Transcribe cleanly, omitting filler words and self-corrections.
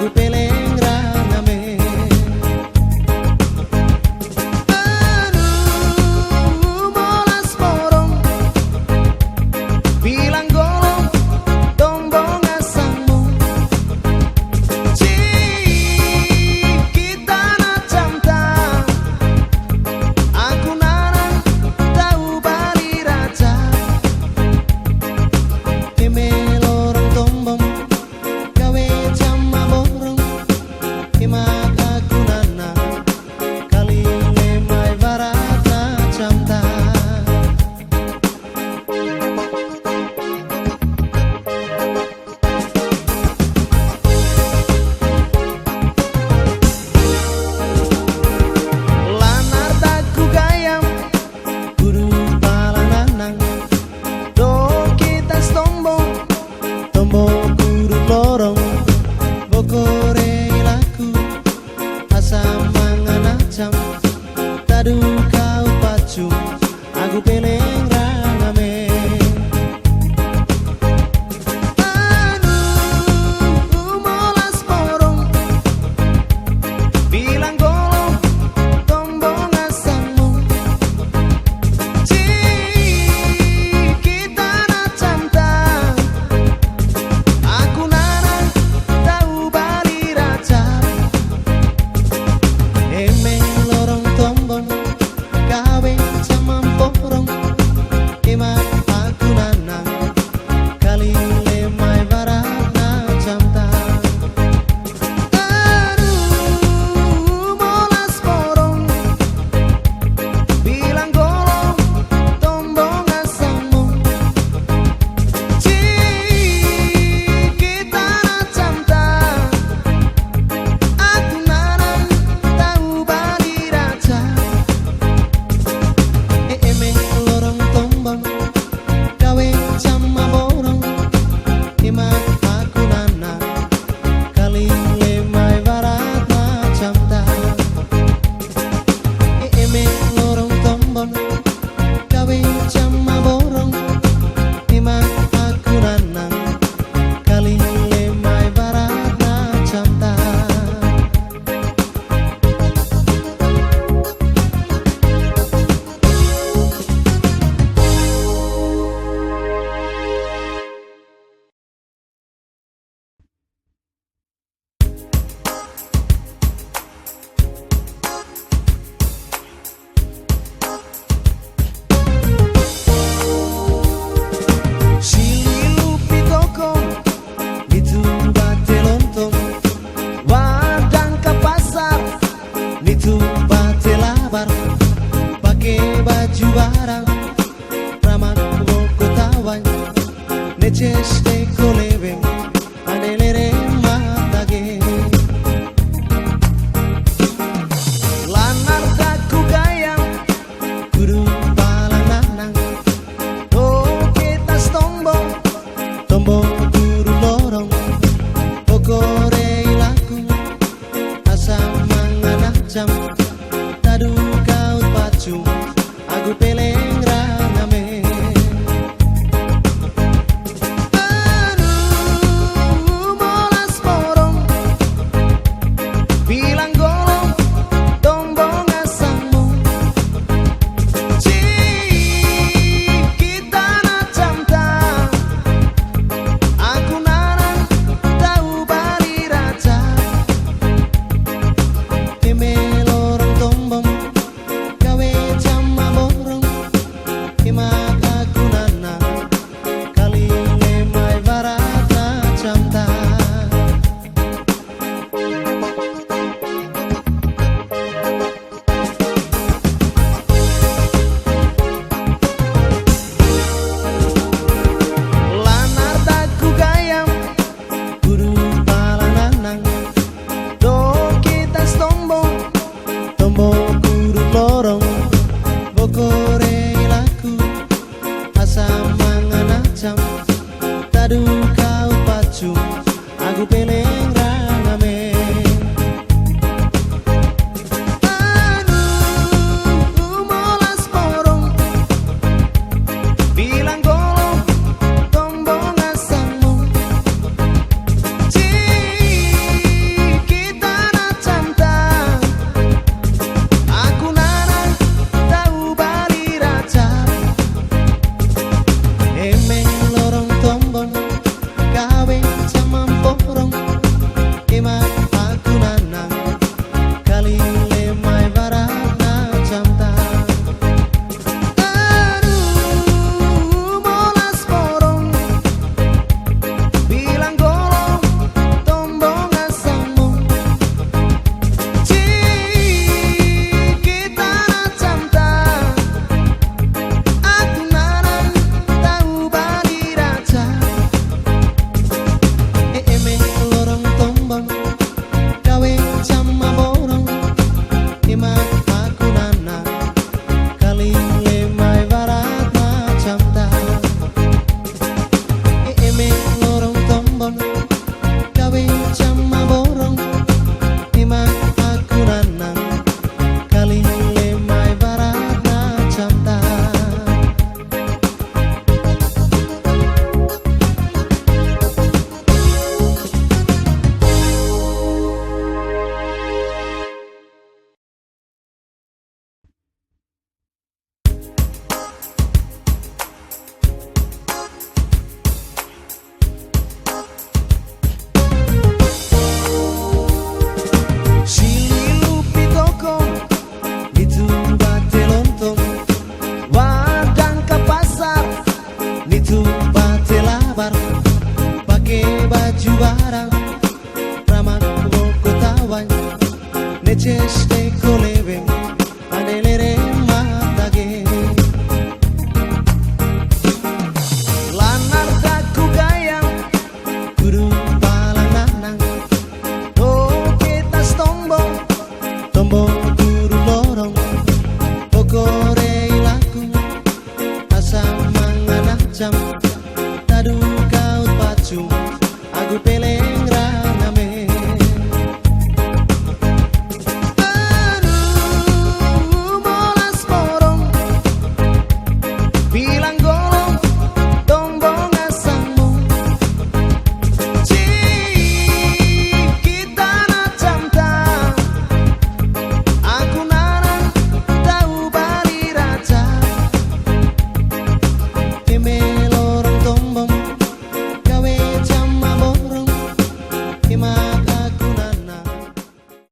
aku peleng rame. Aduh, molas porong, bilang golong, tombong asangmu. Kita na camta, aku narang tahu bali raja. Eme lorong tombong, gawe jama borong, imak aku nana, kali lemai barat na camta. Lanar taku gayam, kudu palananang, do kita stombong, tombong kudu lorong, bokore laku, asam mangan acam, tadu kau pacu, aku peleng rame. Aduh, molas porong, bilang golong, tombong asangmu. Kita na camta, aku narang tahu bali raja. Eme lorong tombong, gawe jamam porong, imak aku nanang, kali lemai barat na camta. Aduh, molas porong, bilang golong, tombong asangmu. Kita na camta, aku narang tahu bali raja. Eme lorong tombong, gawe jama borong, imak aku nana, kali lemai barat na camta. Eme lorong tombong, gawe jama borong, imak aku nana, kali lemai barat na camta. Silu pitoko, itu bate lontong, wadang ke pasar, itu bate labar, pakai baju barang, ramak boko tawan, neces deko leweng.